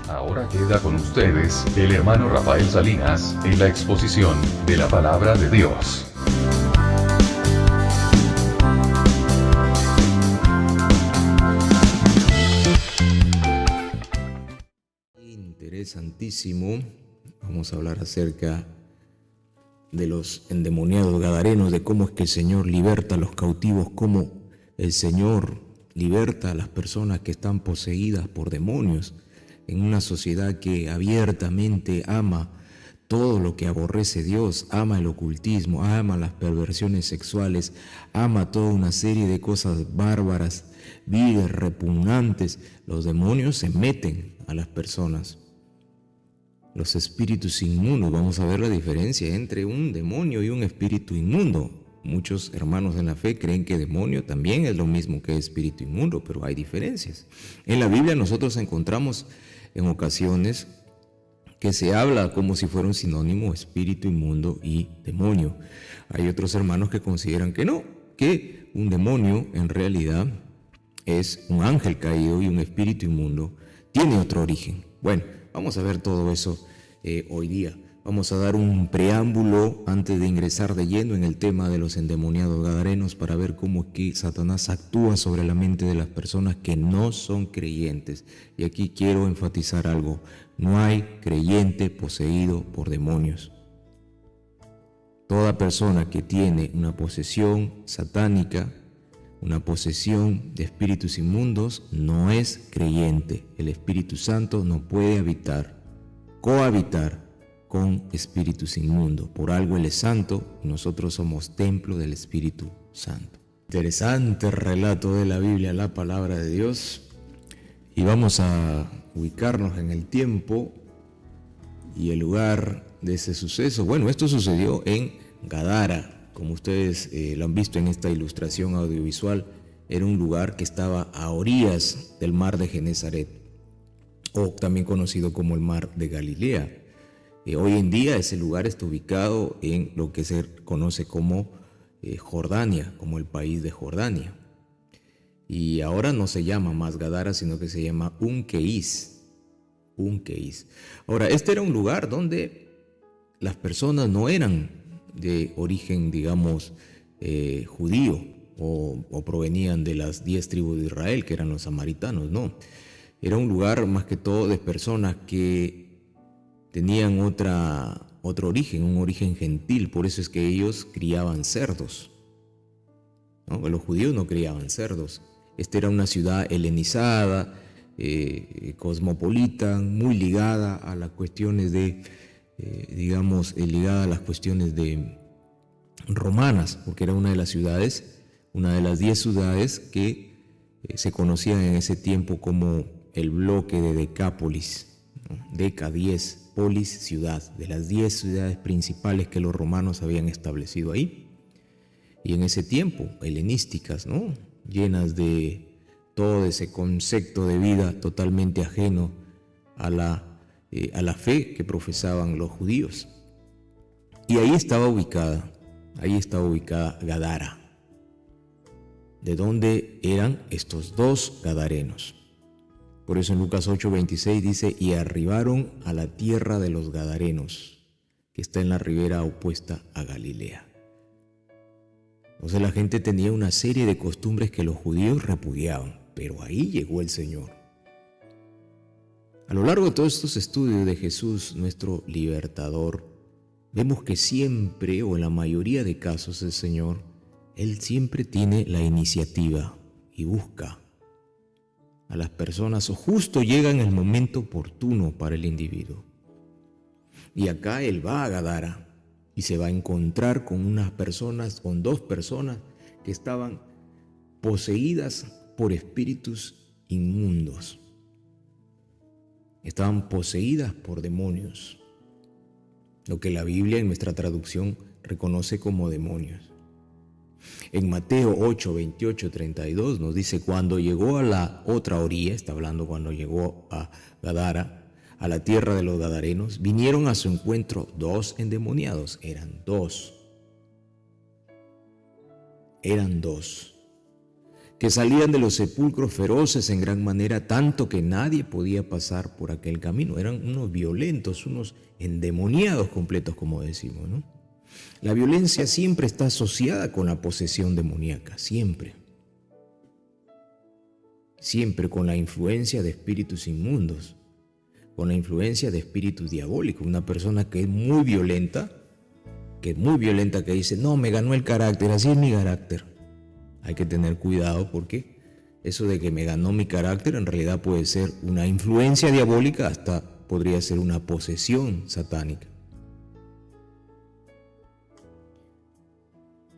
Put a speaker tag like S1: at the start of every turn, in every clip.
S1: Ahora queda con ustedes, el hermano Rafael Salinas, en la exposición de la palabra de Dios.
S2: Interesantísimo. Vamos a hablar acerca de los endemoniados gadarenos, de cómo es que el Señor liberta a los cautivos, cómo el Señor liberta a las personas que están poseídas por demonios en una sociedad que abiertamente ama todo lo que aborrece Dios, ama el ocultismo, ama las perversiones sexuales, ama toda una serie de cosas bárbaras, viles, repugnantes. Los demonios se meten a las personas. Los espíritus inmundos, vamos a ver la diferencia entre un demonio y un espíritu inmundo. Muchos hermanos en la fe creen que demonio también es lo mismo que espíritu inmundo, pero hay diferencias. En la Biblia nosotros encontramos en ocasiones que se habla como si fuera un sinónimo espíritu inmundo y demonio. Hay otros hermanos que consideran que no, que un demonio en realidad es un ángel caído y un espíritu inmundo tiene otro origen. Bueno, vamos a ver todo eso hoy día. Vamos a dar un preámbulo antes de ingresar de lleno en el tema de los endemoniados gadarenos para ver cómo es que Satanás actúa sobre la mente de las personas que no son creyentes. Y aquí quiero enfatizar algo: no hay creyente poseído por demonios. Toda persona que tiene una posesión satánica, una posesión de espíritus inmundos, no es creyente. El Espíritu Santo no puede cohabitar con espíritus inmundos. Por algo Él es santo y nosotros somos templo del Espíritu Santo. Interesante relato de la Biblia, la palabra de Dios. Y vamos a ubicarnos en el tiempo y el lugar de ese suceso. Bueno, esto sucedió en Gadara. Como ustedes lo han visto en esta ilustración audiovisual, era un lugar que estaba a orillas del mar de Genesaret, o también conocido como el mar de Galilea. Hoy en día ese lugar está ubicado en lo que se conoce como Jordania, como el país de Jordania. Y ahora no se llama más Gadara, sino que se llama Unkeis. Ahora, este era un lugar donde las personas no eran de origen, digamos, judío o provenían de las 10 tribus de Israel, que eran los samaritanos, no. Era un lugar más que todo de personas que tenían otro origen, un origen gentil. Por eso es que ellos criaban cerdos, ¿no? Los judíos no criaban cerdos. Esta era una ciudad helenizada, cosmopolita, muy ligada a las cuestiones de, ligada a las cuestiones de romanas, porque era una de las ciudades, una de las 10 ciudades que se conocían en ese tiempo como el bloque de Decápolis, ¿no? Deca 10, polis, ciudad, de las 10 ciudades principales que los romanos habían establecido ahí. Y en ese tiempo, helenísticas, ¿no? Llenas de todo ese concepto de vida totalmente ajeno a la fe que profesaban los judíos. Y ahí estaba ubicada Gadara, de donde eran estos dos gadarenos. Por eso en Lucas 8:26 dice: y arribaron a la tierra de los gadarenos, que está en la ribera opuesta a Galilea. Entonces la gente tenía una serie de costumbres que los judíos repudiaban, pero ahí llegó el Señor. A lo largo de todos estos estudios de Jesús, nuestro libertador, vemos que siempre, o en la mayoría de casos, el Señor, Él siempre tiene la iniciativa y busca a las personas, o justo llega en el momento oportuno para el individuo. Y acá Él va a Gadara y se va a encontrar con dos personas que estaban poseídas por espíritus inmundos. Estaban poseídas por demonios, lo que la Biblia en nuestra traducción reconoce como demonios. En Mateo 8, 28, 32 nos dice: cuando llegó a la otra orilla, está hablando cuando llegó a Gadara, a la tierra de los gadarenos, vinieron a su encuentro 2 endemoniados. Eran dos, que salían de los sepulcros feroces en gran manera, tanto que nadie podía pasar por aquel camino. Eran unos violentos, unos endemoniados completos, como decimos, ¿no? La violencia siempre está asociada con la posesión demoníaca, siempre. Siempre con la influencia de espíritus inmundos, con la influencia de espíritus diabólicos. Una persona que es muy violenta, que dice, no, me ganó el carácter, así es mi carácter. Hay que tener cuidado porque eso de que me ganó mi carácter en realidad puede ser una influencia diabólica, hasta podría ser una posesión satánica.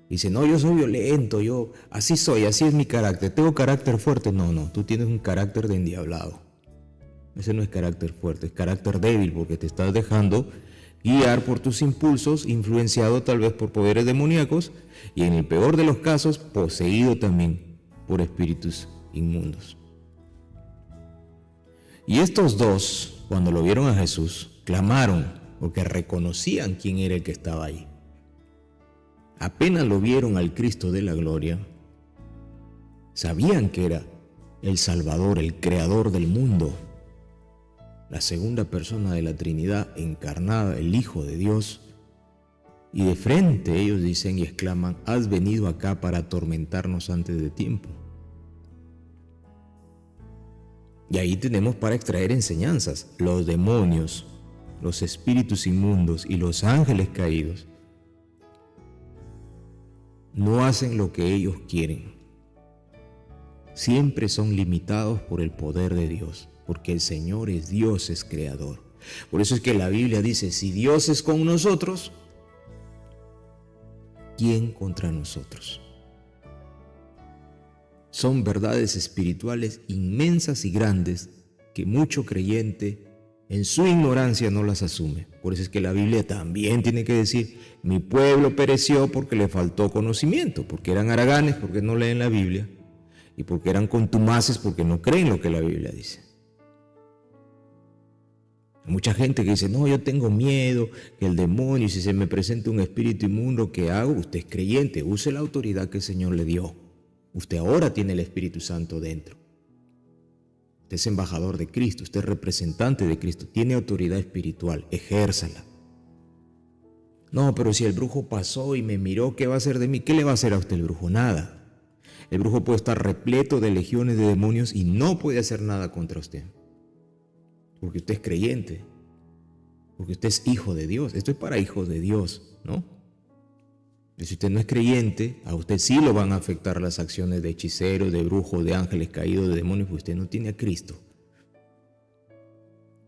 S2: Dice, no, yo soy violento, yo así soy, así es mi carácter, tengo carácter fuerte. No, tú tienes un carácter de endiablado. Ese no es carácter fuerte, es carácter débil, porque te estás dejando guiar por tus impulsos, influenciado tal vez por poderes demoníacos y en el peor de los casos, poseído también por espíritus inmundos. Y estos dos, cuando lo vieron a Jesús, clamaron porque reconocían quién era el que estaba ahí. Apenas lo vieron al Cristo de la gloria, sabían que era el Salvador, el Creador del mundo, la segunda persona de la Trinidad encarnada, el Hijo de Dios. Y de frente ellos dicen y exclaman, has venido acá para atormentarnos antes de tiempo. Y ahí tenemos para extraer enseñanzas. Los demonios, los espíritus inmundos y los ángeles caídos no hacen lo que ellos quieren. Siempre son limitados por el poder de Dios, porque el Señor es Dios, es creador. Por eso es que la Biblia dice, si Dios es con nosotros, ¿quién contra nosotros? Son verdades espirituales inmensas y grandes que mucho creyente en su ignorancia no las asume. Por eso es que la Biblia también tiene que decir, mi pueblo pereció porque le faltó conocimiento, porque eran haraganes, porque no leen la Biblia, y porque eran contumaces, porque no creen lo que la Biblia dice. Hay mucha gente que dice, no, yo tengo miedo, que el demonio, si se me presenta un espíritu inmundo, ¿qué hago? Usted es creyente, use la autoridad que el Señor le dio. Usted ahora tiene el Espíritu Santo dentro. Usted es embajador de Cristo, usted es representante de Cristo, tiene autoridad espiritual, ejérzala. No, pero si el brujo pasó y me miró, ¿qué va a hacer de mí? ¿Qué le va a hacer a usted el brujo? Nada. El brujo puede estar repleto de legiones de demonios y no puede hacer nada contra usted. Porque usted es creyente, porque usted es hijo de Dios. Esto es para hijos de Dios, ¿no? Y si usted no es creyente, a usted sí lo van a afectar las acciones de hechiceros, de brujos, de ángeles caídos, de demonios, porque usted no tiene a Cristo.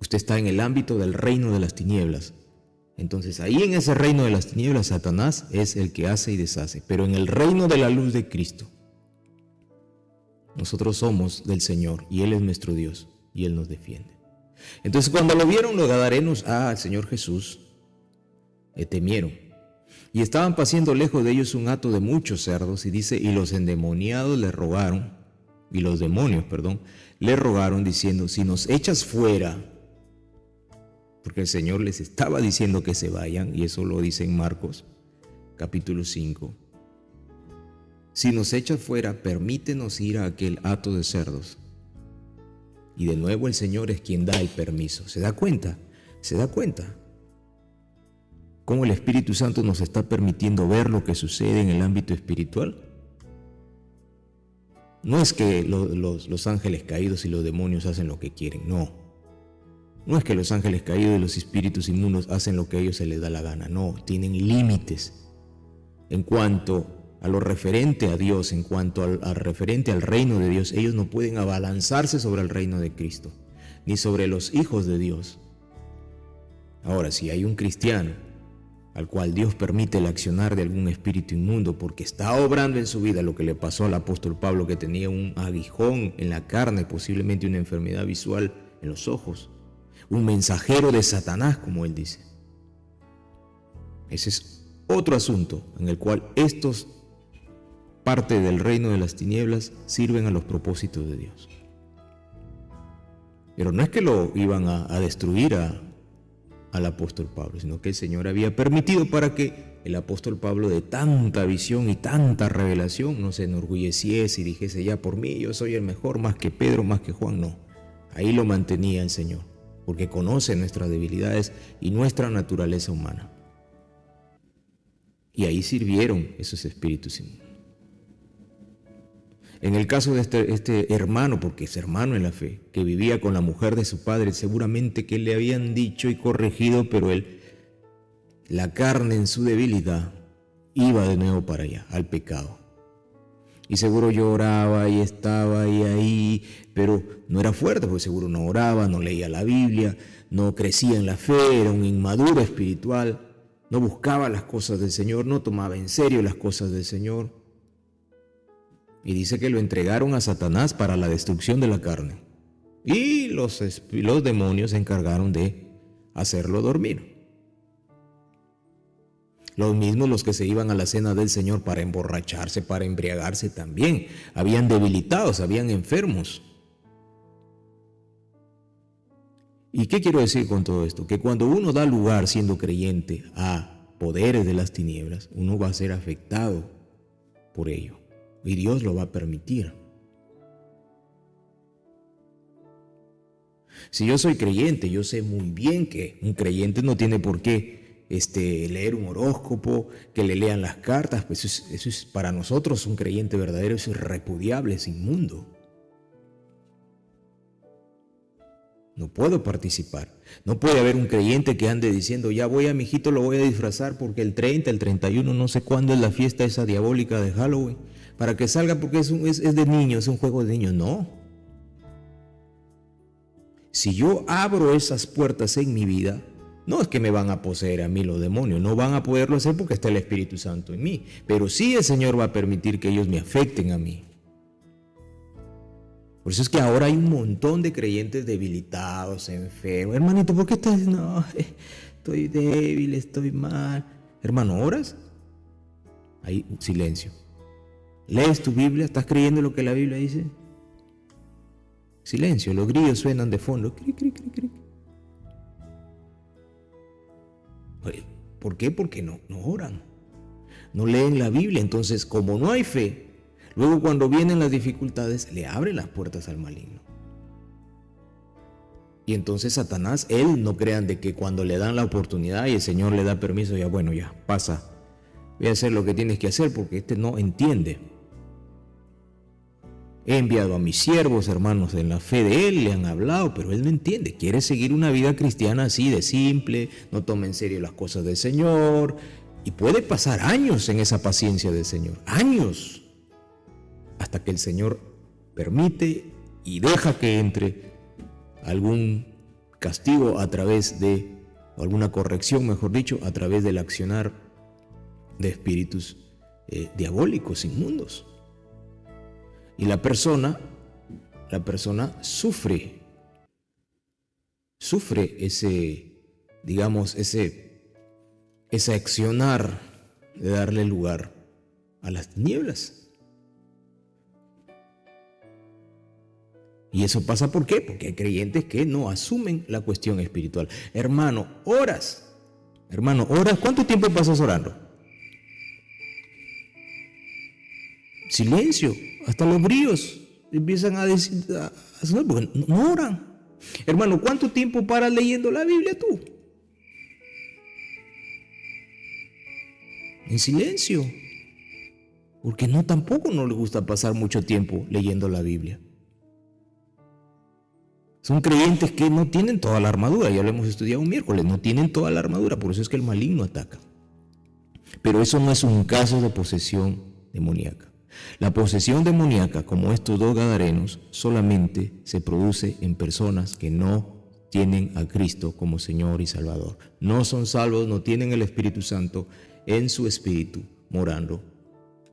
S2: Usted está en el ámbito del reino de las tinieblas. Entonces ahí en ese reino de las tinieblas, Satanás es el que hace y deshace. Pero en el reino de la luz de Cristo, nosotros somos del Señor y Él es nuestro Dios y Él nos defiende. Entonces cuando lo vieron los gadarenos al Señor Jesús, temieron. Y estaban pasando lejos de ellos un hato de muchos cerdos, y dice, y los endemoniados le rogaron, y los demonios, le rogaron diciendo, si nos echas fuera, porque el Señor les estaba diciendo que se vayan, y eso lo dice en Marcos, capítulo 5. Si nos echas fuera, permítenos ir a aquel hato de cerdos. Y de nuevo el Señor es quien da el permiso. ¿Se da cuenta? ¿Se da cuenta? ¿Cómo el Espíritu Santo nos está permitiendo ver lo que sucede en el ámbito espiritual? No es que los ángeles caídos y los demonios hacen lo que quieren, no. No es que los ángeles caídos y los espíritus inmundos hacen lo que a ellos se les da la gana, no. Tienen límites en cuanto a lo referente a Dios, en cuanto al referente al reino de Dios. Ellos no pueden abalanzarse sobre el reino de Cristo, ni sobre los hijos de Dios. Ahora, si hay un cristiano al cual Dios permite el accionar de algún espíritu inmundo porque está obrando en su vida lo que le pasó al apóstol Pablo, que tenía un aguijón en la carne, posiblemente una enfermedad visual en los ojos, un mensajero de Satanás, como él dice. Ese es otro asunto en el cual estos, parte del reino de las tinieblas, sirven a los propósitos de Dios. Pero no es que lo iban a destruir al apóstol Pablo, sino que el Señor había permitido para que el apóstol Pablo, de tanta visión y tanta revelación, no se enorgulleciese y dijese: ya por mí, yo soy el mejor, más que Pedro, más que Juan. No, ahí lo mantenía el Señor, porque conoce nuestras debilidades y nuestra naturaleza humana. Y ahí sirvieron esos espíritus inmundos. En el caso de este hermano, porque es hermano en la fe, que vivía con la mujer de su padre, seguramente que le habían dicho y corregido, pero él, la carne en su debilidad, iba de nuevo para allá, al pecado. Y seguro lloraba y estaba ahí, pero no era fuerte, porque seguro no oraba, no leía la Biblia, no crecía en la fe, era un inmaduro espiritual, no buscaba las cosas del Señor, no tomaba en serio las cosas del Señor. Y dice que lo entregaron a Satanás para la destrucción de la carne. Y los demonios se encargaron de hacerlo dormir. Los mismos los que se iban a la cena del Señor para emborracharse, para embriagarse también. Habían debilitados, habían enfermos. ¿Y qué quiero decir con todo esto? Que cuando uno da lugar siendo creyente a poderes de las tinieblas, uno va a ser afectado por ello. Y Dios lo va a permitir. Si yo soy creyente, yo sé muy bien que un creyente no tiene por qué leer un horóscopo, que le lean las cartas. Pues eso es para nosotros, un creyente verdadero, eso es repudiable, es inmundo. No puedo participar. No puede haber un creyente que ande diciendo: ya voy a mi hijito, lo voy a disfrazar porque el 30, el 31, no sé cuándo es la fiesta esa diabólica de Halloween, para que salga porque es de niños, es un juego de niños. No. Si yo abro esas puertas en mi vida, no es que me van a poseer a mí los demonios, no van a poderlo hacer porque está el Espíritu Santo en mí, pero sí el Señor va a permitir que ellos me afecten a mí. Por eso es que ahora hay un montón de creyentes debilitados, enfermos. Hermanito, ¿por qué estás? No, estoy débil, estoy mal. Hermano, ¿oras? Hay silencio. ¿Lees tu Biblia? ¿Estás creyendo lo que la Biblia dice? Silencio, los grillos suenan de fondo. Cric, cric, cric, cric. ¿Por qué? Porque no oran. No leen la Biblia. Entonces, como no hay fe, luego cuando vienen las dificultades, le abren las puertas al maligno. Y entonces Satanás, él, no crean de que cuando le dan la oportunidad y el Señor le da permiso, ya bueno, ya pasa. Voy a hacer lo que tienes que hacer porque este no entiende. He enviado a mis siervos, hermanos, en la fe de él, le han hablado, pero él no entiende. Quiere seguir una vida cristiana así de simple, no toma en serio las cosas del Señor. Y puede pasar años en esa paciencia del Señor, años, hasta que el Señor permite y deja que entre algún castigo a través de, alguna corrección, mejor dicho, a través del accionar de espíritus diabólicos, inmundos. Y la persona sufre ese, digamos, ese accionar de darle lugar a las tinieblas. Y eso pasa ¿por qué? Porque hay creyentes que no asumen la cuestión espiritual. Hermano, ¿oras? ¿Cuánto tiempo pasas orando? Silencio. Hasta los bríos empiezan a decir, porque no oran. Hermano, ¿cuánto tiempo paras leyendo la Biblia tú? En silencio. Porque tampoco no le gusta pasar mucho tiempo leyendo la Biblia. Son creyentes que no tienen toda la armadura, ya lo hemos estudiado un miércoles, no tienen toda la armadura, por eso es que el maligno ataca. Pero eso no es un caso de posesión demoníaca. La posesión demoníaca, como estos dos gadarenos, solamente se produce en personas que no tienen a Cristo como Señor y Salvador. No son salvos, no tienen el Espíritu Santo en su espíritu morando.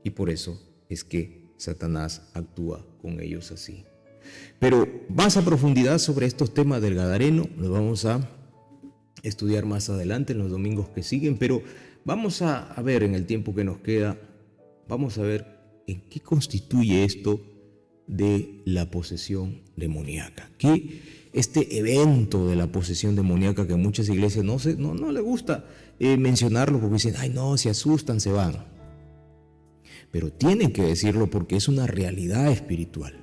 S2: Y por eso es que Satanás actúa con ellos así. Pero más a profundidad sobre estos temas del gadareno, los vamos a estudiar más adelante en los domingos que siguen. Pero vamos a ver en el tiempo que nos queda, vamos a ver en qué constituye esto de la posesión demoníaca. Que este evento de la posesión demoníaca, que muchas iglesias no les gusta mencionarlo porque dicen, ay no, se asustan, se van. Pero tienen que decirlo porque es una realidad espiritual.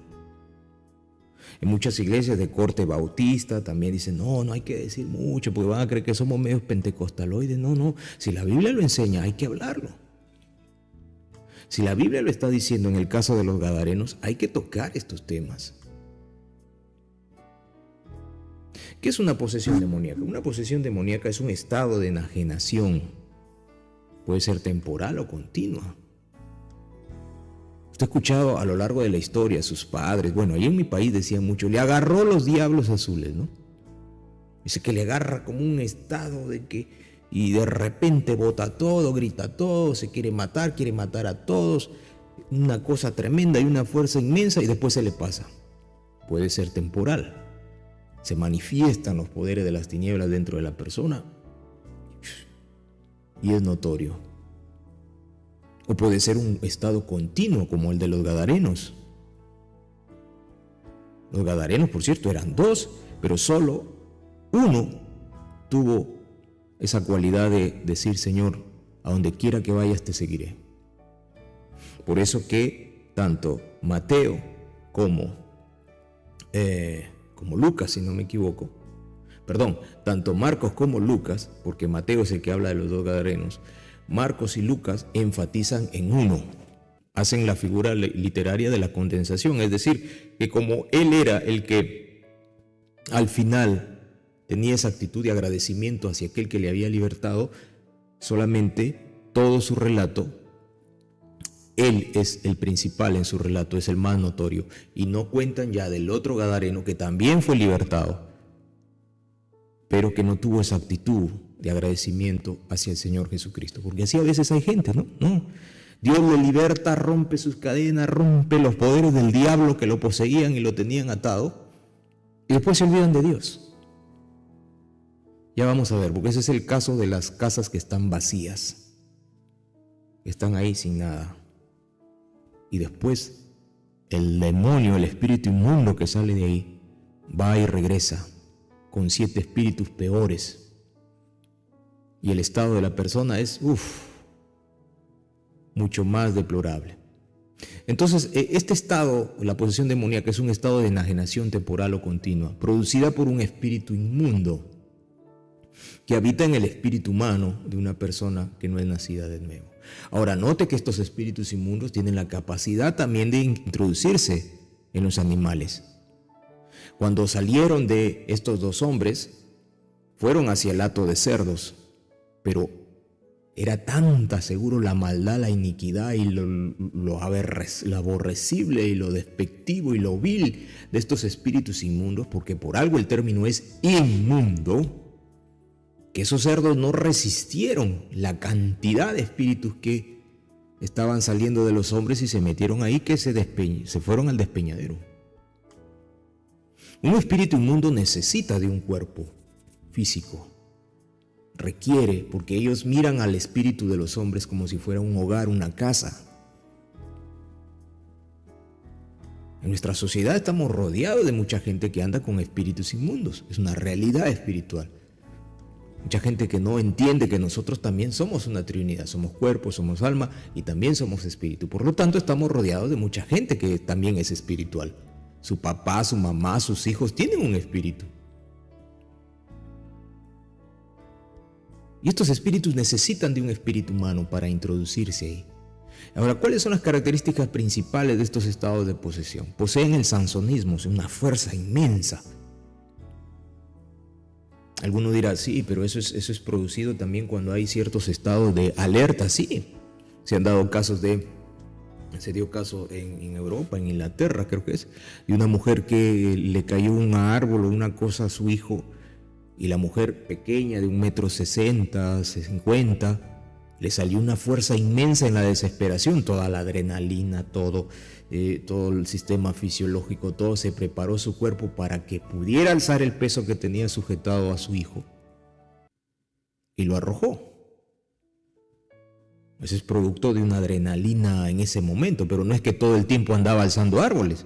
S2: En muchas iglesias de corte bautista también dicen, no hay que decir mucho porque van a creer que somos medios pentecostaloides. No, si la Biblia lo enseña hay que hablarlo. Si la Biblia lo está diciendo en el caso de los gadarenos, hay que tocar estos temas. ¿Qué es una posesión demoníaca? Una posesión demoníaca es un estado de enajenación. Puede ser temporal o continua. Usted ha escuchado a lo largo de la historia a sus padres, bueno, ahí en mi país decían mucho, le agarró los diablos azules, ¿no? Dice que le agarra como un estado de que, y de repente bota todo, grita todo, se quiere matar a todos, una cosa tremenda y una fuerza inmensa y después se le pasa. Puede ser temporal. Se manifiestan los poderes de las tinieblas dentro de la persona y es notorio. O puede ser un estado continuo como el de los gadarenos. Los gadarenos, por cierto, eran 2, pero solo uno tuvo esa cualidad de decir, Señor, a donde quiera que vayas te seguiré. Por eso que tanto Mateo como Lucas, si no me equivoco, tanto Marcos como Lucas, porque Mateo es el que habla de los 2 gadarenos, Marcos y Lucas enfatizan en uno, hacen la figura literaria de la condensación, es decir, que como él era el que al final tenía esa actitud de agradecimiento hacia aquel que le había libertado, solamente todo su relato, él es el principal en su relato, es el más notorio, y no cuentan ya del otro gadareno que también fue libertado, pero que no tuvo esa actitud de agradecimiento hacia el Señor Jesucristo, porque así a veces hay gente, ¿no? Dios lo liberta, rompe sus cadenas, rompe los poderes del diablo que lo poseían y lo tenían atado, y después se olvidan de Dios. Ya vamos a ver, porque ese es el caso de las casas que están vacías, que están ahí sin nada, y después el demonio, el espíritu inmundo que sale de ahí, va y regresa con 7 espíritus peores. Y el estado de la persona es mucho más deplorable. Entonces, este estado, la posesión demoníaca, es un estado de enajenación temporal o continua, producida por un espíritu inmundo que habita en el espíritu humano de una persona que no es nacida de nuevo. Ahora, note que estos espíritus inmundos tienen la capacidad también de introducirse en los animales. Cuando salieron de estos 2 hombres, fueron hacia el hato de cerdos, pero era tanta, seguro, la maldad, la iniquidad y lo aborrecible y lo despectivo y lo vil de estos espíritus inmundos, porque por algo el término es inmundo, que esos cerdos no resistieron la cantidad de espíritus que estaban saliendo de los hombres y se metieron ahí, que se fueron al despeñadero. Un espíritu inmundo necesita de un cuerpo físico. Requiere, porque ellos miran al espíritu de los hombres como si fuera un hogar, una casa. En nuestra sociedad estamos rodeados de mucha gente que anda con espíritus inmundos. Es una realidad espiritual. Mucha gente que no entiende que nosotros también somos una trinidad. Somos cuerpo, somos alma y también somos espíritu. Por lo tanto, estamos rodeados de mucha gente que también es espiritual. Su papá, su mamá, sus hijos tienen un espíritu. Y estos espíritus necesitan de un espíritu humano para introducirse ahí. Ahora, ¿cuáles son las características principales de estos estados de posesión? Poseen el sansonismo, una fuerza inmensa. Alguno dirá, sí, pero eso es producido también cuando hay ciertos estados de alerta. Sí, se dio caso en Europa, en Inglaterra creo que es, de una mujer que le cayó un árbol o una cosa a su hijo, y la mujer pequeña de 1,60 m, 50 m, le salió una fuerza inmensa en la desesperación, toda la adrenalina, todo el sistema fisiológico, todo se preparó su cuerpo para que pudiera alzar el peso que tenía sujetado a su hijo y lo arrojó. Ese es producto de una adrenalina en ese momento, pero no es que todo el tiempo andaba alzando árboles.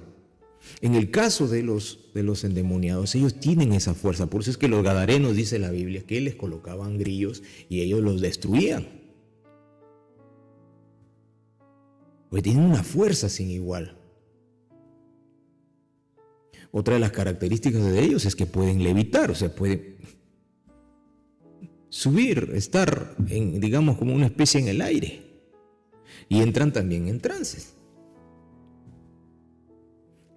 S2: En el caso de los endemoniados, ellos tienen esa fuerza. Por eso es que los gadarenos, dice la Biblia, que les colocaban grillos y ellos los destruían. Pues tienen una fuerza sin igual. Otra de las características de ellos es que pueden levitar, o sea, pueden subir, estar digamos, como una especie en el aire. Y entran también en trances.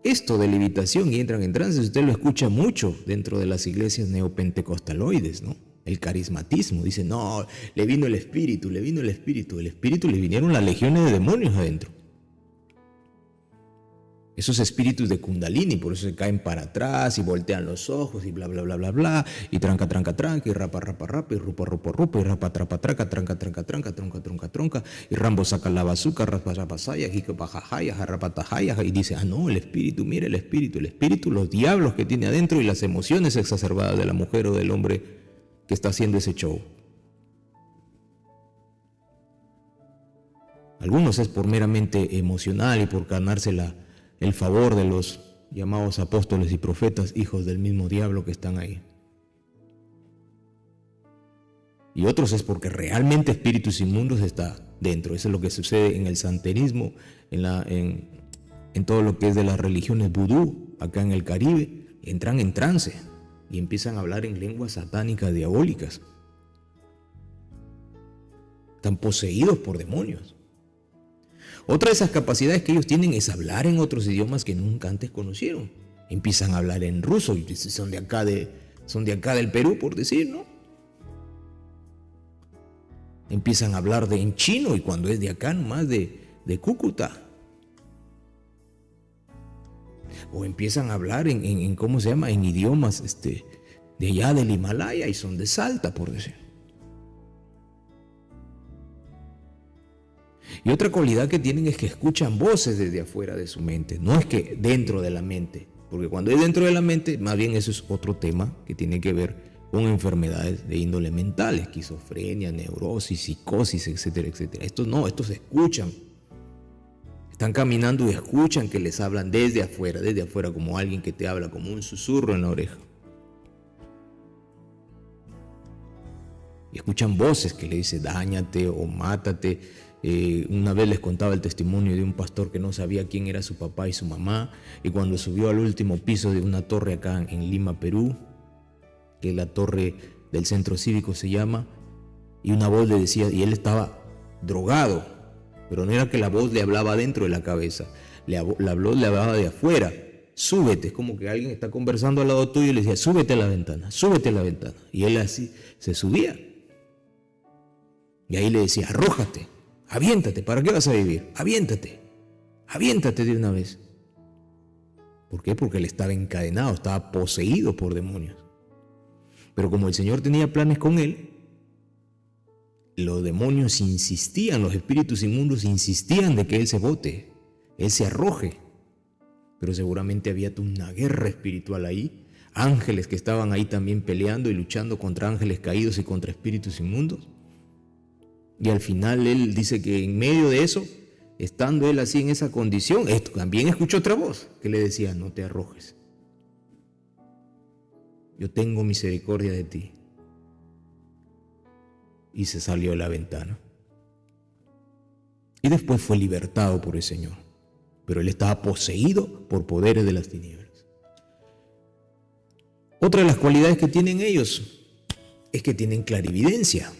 S2: Esto de levitación y entran en trances, usted lo escucha mucho dentro de las iglesias neopentecostaloides, ¿no? El carismatismo, dice, no, le vino el espíritu, le vinieron las legiones de demonios adentro. Esos espíritus de Kundalini, por eso se caen para atrás y voltean los ojos y bla, bla, bla, bla, bla, y tranca, tranca, tranca, y rapa, rapa, rapa, y rupa, rupa, rupa, y rapa, trapa, traca, tranca, tranca, tranca, tronca, tronca, tronca, y Rambo saca la bazuca, rapa, rapa, saya, jico, pajajaya, jarrapa, tajaya, y dice, no, el espíritu, mira el espíritu, los diablos que tiene adentro y las emociones exacerbadas de la mujer o del hombre que está haciendo ese show. Algunos es por meramente emocional y por ganarse el favor de los llamados apóstoles y profetas, hijos del mismo diablo que están ahí. Y otros es porque realmente espíritus inmundos está dentro. Eso es lo que sucede en el santerismo, en todo lo que es de las religiones vudú, acá en el Caribe. Entran en trance y empiezan a hablar en lenguas satánicas diabólicas. Están poseídos por demonios. Otra de esas capacidades que ellos tienen es hablar en otros idiomas que nunca antes conocieron. Empiezan a hablar en ruso, y son de acá del Perú, por decir, ¿no? Empiezan a hablar en chino, y cuando es de acá nomás de Cúcuta. O empiezan a hablar en ¿cómo se llama? En idiomas de allá del Himalaya, y son de Salta, por decir. Y otra cualidad que tienen es que escuchan voces desde afuera de su mente, no es que dentro de la mente, porque cuando es dentro de la mente, más bien eso es otro tema que tiene que ver con enfermedades de índole mental, esquizofrenia, neurosis, psicosis, etcétera, etcétera. Estos no, estos escuchan, están caminando y escuchan que les hablan desde afuera, como alguien que te habla, como un susurro en la oreja. Y escuchan voces que le dicen, dáñate o mátate. Una vez les contaba el testimonio de un pastor que no sabía quién era su papá y su mamá, y cuando subió al último piso de una torre acá en Lima, Perú, que la torre del centro cívico se llama, y una voz le decía, y él estaba drogado, pero no era que la voz le hablaba dentro de la cabeza, le hablaba de afuera, súbete, es como que alguien está conversando al lado tuyo y le decía, súbete a la ventana, y él así se subía, y ahí le decía, arrójate. Aviéntate, ¿para qué vas a vivir? Aviéntate de una vez. ¿Por qué? Porque él estaba encadenado, estaba poseído por demonios. Pero como el Señor tenía planes con él, los demonios insistían, los espíritus inmundos insistían de que él se bote, él se arroje. Pero seguramente había una guerra espiritual ahí, ángeles que estaban ahí también peleando y luchando contra ángeles caídos y contra espíritus inmundos. Y al final él dice que en medio de eso, estando él así en esa condición, también escuchó otra voz que le decía, no te arrojes. Yo tengo misericordia de ti. Y se salió a la ventana. Y después fue libertado por el Señor. Pero él estaba poseído por poderes de las tinieblas. Otra de las cualidades que tienen ellos es que tienen clarividencia.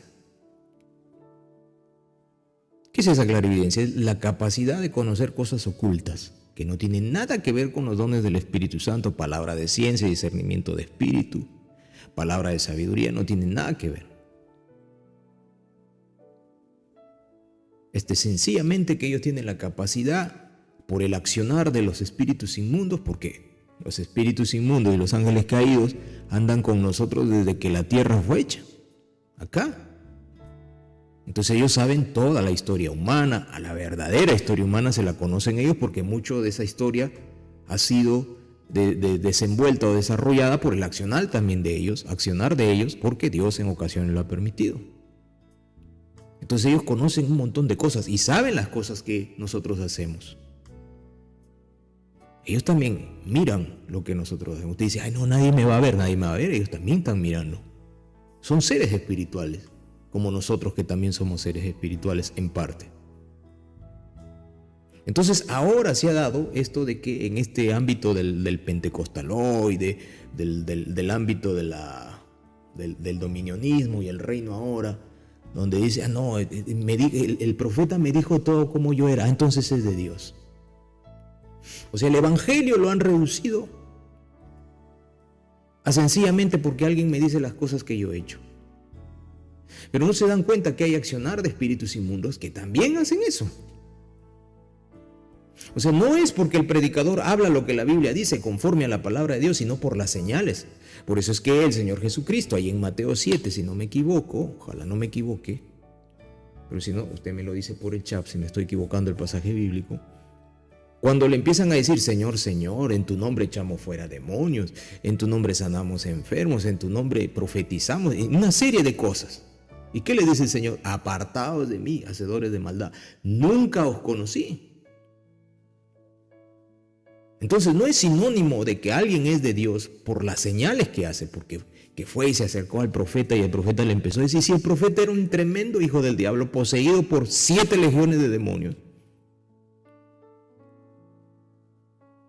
S2: ¿Qué es esa clarividencia? Es la capacidad de conocer cosas ocultas que no tienen nada que ver con los dones del Espíritu Santo, palabra de ciencia y discernimiento de espíritu, palabra de sabiduría, no tienen nada que ver. Sencillamente que ellos tienen la capacidad por el accionar de los espíritus inmundos, porque los espíritus inmundos y los ángeles caídos andan con nosotros desde que la tierra fue hecha, acá. Entonces ellos saben toda la historia humana, a la verdadera historia humana se la conocen ellos porque mucho de esa historia ha sido desenvuelta o desarrollada por el accionar también de ellos, porque Dios en ocasiones lo ha permitido. Entonces ellos conocen un montón de cosas y saben las cosas que nosotros hacemos. Ellos también miran lo que nosotros hacemos. Usted dice, ay no, nadie me va a ver, nadie me va a ver. Ellos también están mirando. Son seres espirituales, como nosotros que también somos seres espirituales en parte. Entonces ahora se ha dado esto de que en este ámbito del pentecostaloide, del ámbito del dominionismo y el reino ahora, donde dice, no, el profeta me dijo todo como yo era, entonces es de Dios. O sea, el evangelio lo han reducido a sencillamente porque alguien me dice las cosas que yo he hecho. Pero no se dan cuenta que hay accionar de espíritus inmundos que también hacen eso. O sea, no es porque el predicador habla lo que la Biblia dice conforme a la palabra de Dios, sino por las señales. Por eso es que el Señor Jesucristo, ahí en Mateo 7, si no me equivoco, ojalá no me equivoque, pero si no, usted me lo dice por el chat, si me estoy equivocando el pasaje bíblico, cuando le empiezan a decir, Señor, Señor, en tu nombre echamos fuera demonios, en tu nombre sanamos enfermos, en tu nombre profetizamos, una serie de cosas. ¿Y qué le dice el Señor? Apartaos de mí, hacedores de maldad, nunca os conocí. Entonces no es sinónimo de que alguien es de Dios por las señales que hace, porque que fue y se acercó al profeta y el profeta le empezó a decir, si el profeta era un tremendo hijo del diablo, poseído por 7 legiones de demonios.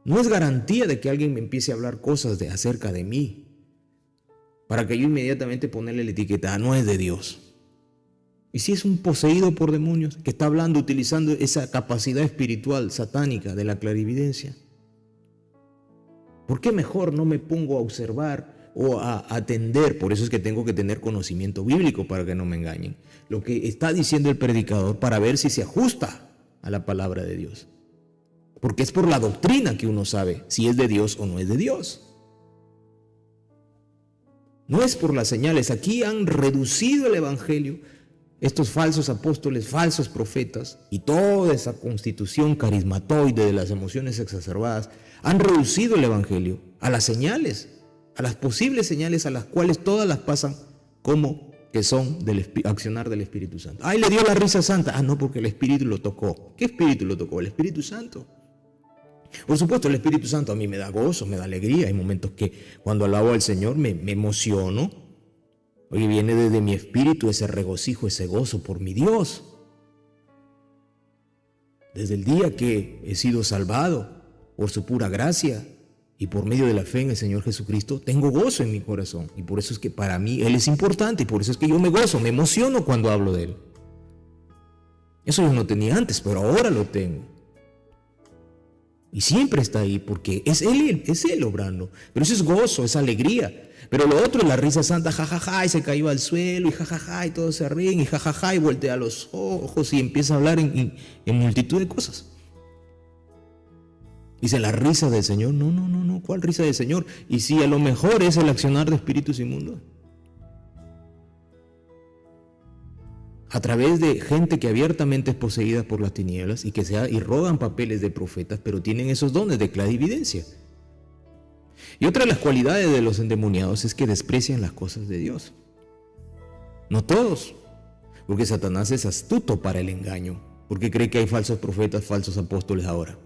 S2: No es garantía de que alguien me empiece a hablar cosas acerca de mí, para que yo inmediatamente ponerle la etiqueta, no es de Dios. Y si es un poseído por demonios, que está hablando, utilizando esa capacidad espiritual satánica de la clarividencia, ¿por qué mejor no me pongo a observar o a atender? Por eso es que tengo que tener conocimiento bíblico para que no me engañen. Lo que está diciendo el predicador para ver si se ajusta a la palabra de Dios. Porque es por la doctrina que uno sabe si es de Dios o no es de Dios. No es por las señales. Aquí han reducido el evangelio, estos falsos apóstoles, falsos profetas y toda esa constitución carismatoide de las emociones exacerbadas, han reducido el evangelio a las señales, a las posibles señales a las cuales todas las pasan como que son del accionar del Espíritu Santo. ¡Ay, le dio la risa santa! Ah, no, porque el Espíritu lo tocó. ¿Qué Espíritu lo tocó? El Espíritu Santo. Por supuesto, el Espíritu Santo a mí me da gozo, me da alegría. Hay momentos que cuando alabo al Señor me emociono. Oye, viene desde mi espíritu ese regocijo, ese gozo por mi Dios. Desde el día que he sido salvado por su pura gracia y por medio de la fe en el Señor Jesucristo, tengo gozo en mi corazón. Y por eso es que para mí Él es importante y por eso es que yo me gozo, me emociono cuando hablo de Él. Eso yo no tenía antes, pero ahora lo tengo. Y siempre está ahí porque es Él obrando. Pero eso es gozo, es alegría. Pero lo otro es la risa santa, jajaja, y se cayó al suelo, y jajaja, y todos se ríen, y jajaja, y voltea los ojos y empieza a hablar en multitud de cosas. Dice la risa del Señor. No, ¿cuál risa del Señor? Y si a lo mejor es el accionar de espíritus inmundos. A través de gente que abiertamente es poseída por las tinieblas y roban papeles de profetas, pero tienen esos dones de clarividencia. Y otra de las cualidades de los endemoniados es que desprecian las cosas de Dios. No todos, porque Satanás es astuto para el engaño, porque cree que hay falsos profetas, falsos apóstoles ahora.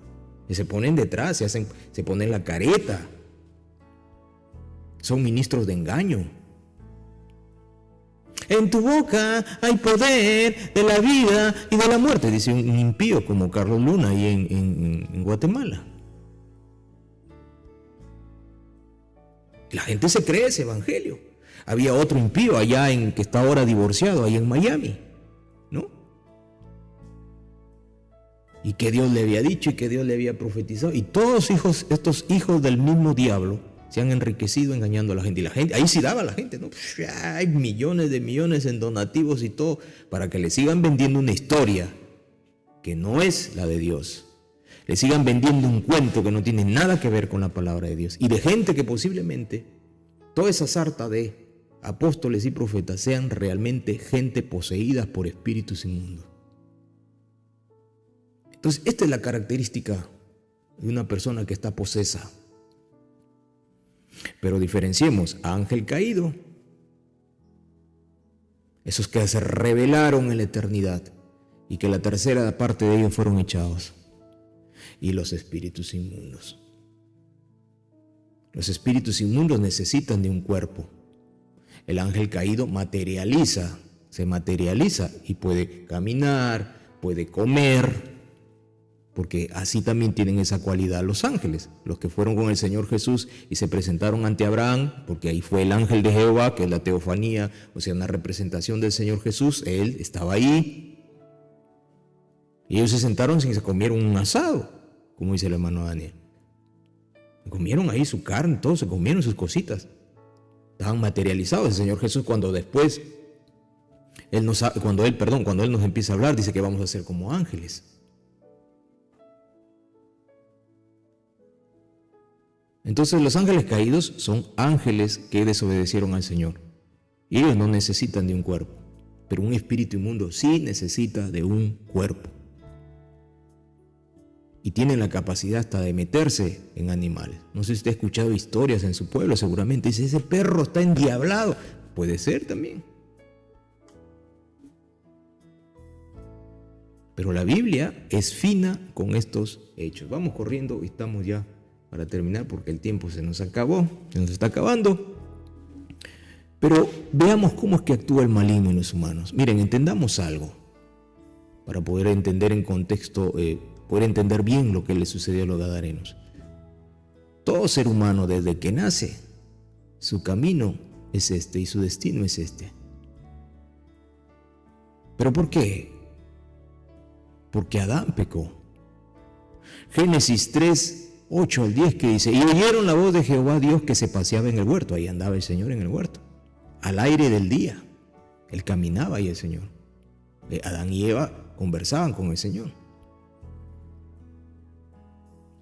S2: Y se ponen detrás, se ponen la careta. Son ministros de engaño. En tu boca hay poder de la vida y de la muerte, dice un impío como Carlos Luna ahí en Guatemala. La gente se cree ese evangelio. Había otro impío allá que está ahora divorciado, ahí en Miami, ¿no? Y que Dios le había dicho y que Dios le había profetizado. Y todos estos hijos del mismo diablo se han enriquecido engañando a la gente. Y la gente, ahí sí daba a la gente, ¿no? Hay millones de millones en donativos y todo, para que le sigan vendiendo una historia que no es la de Dios. Le sigan vendiendo un cuento que no tiene nada que ver con la palabra de Dios. Y de gente que posiblemente, toda esa sarta de apóstoles y profetas, sean realmente gente poseída por espíritus inmundos. Entonces, esta es la característica de una persona que está posesa. Pero diferenciemos a ángel caído, esos que se rebelaron en la eternidad y que la tercera parte de ellos fueron echados, y los espíritus inmundos. Los espíritus inmundos necesitan de un cuerpo. El ángel caído se materializa y puede caminar, puede comer, porque así también tienen esa cualidad los ángeles. Los que fueron con el Señor Jesús y se presentaron ante Abraham, porque ahí fue el ángel de Jehová, que es la teofanía, o sea, una representación del Señor Jesús. Él estaba ahí. Y ellos se sentaron y se comieron un asado, como dice el hermano Daniel. Comieron ahí su carne, todos se comieron sus cositas. Estaban materializados. El Señor Jesús, cuando Él nos empieza a hablar, dice que vamos a ser como ángeles. Entonces los ángeles caídos son ángeles que desobedecieron al Señor. Y ellos no necesitan de un cuerpo, pero un espíritu inmundo sí necesita de un cuerpo. Y tienen la capacidad hasta de meterse en animales. No sé si usted ha escuchado historias en su pueblo, seguramente dice, ese perro está endiablado. Puede ser también. Pero la Biblia es fina con estos hechos. Vamos corriendo y estamos ya para terminar porque el tiempo se nos está acabando. Pero veamos cómo es que actúa el maligno en los humanos. Miren, entendamos algo para poder entender en contexto, poder entender bien lo que le sucedió a los gadarenos. Todo ser humano desde que nace, su camino es este y su destino es este. ¿Pero por qué? Porque Adán pecó. Génesis 3, 8 al 10 que dice, y oyeron la voz de Jehová Dios que se paseaba en el huerto. Ahí andaba el Señor en el huerto, al aire del día. Él caminaba ahí el Señor. Adán y Eva conversaban con el Señor.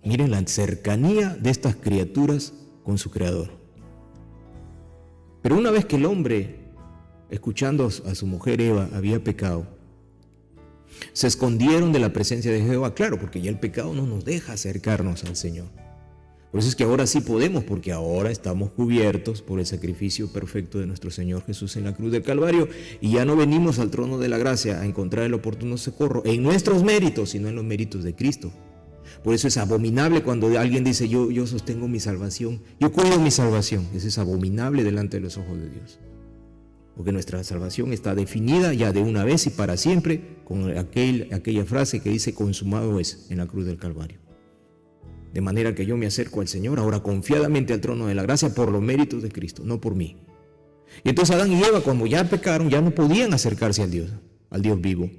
S2: Miren la cercanía de estas criaturas con su Creador. Pero una vez que el hombre, escuchando a su mujer Eva, había pecado, se escondieron de la presencia de Jehová. Claro, porque ya el pecado no nos deja acercarnos al Señor. Por eso es que ahora sí podemos, porque ahora estamos cubiertos por el sacrificio perfecto de nuestro Señor Jesús en la cruz del Calvario, y ya no venimos al trono de la gracia a encontrar el oportuno socorro en nuestros méritos, sino en los méritos de Cristo. Por eso es abominable cuando alguien dice, yo sostengo mi salvación, yo cuido mi salvación. Eso es abominable delante de los ojos de Dios. Porque nuestra salvación está definida ya de una vez y para siempre con aquella frase que dice consumado es en la cruz del Calvario. De manera que yo me acerco al Señor ahora confiadamente al trono de la gracia por los méritos de Cristo, no por mí. Y entonces Adán y Eva, como ya pecaron, ya no podían acercarse al Dios vivo.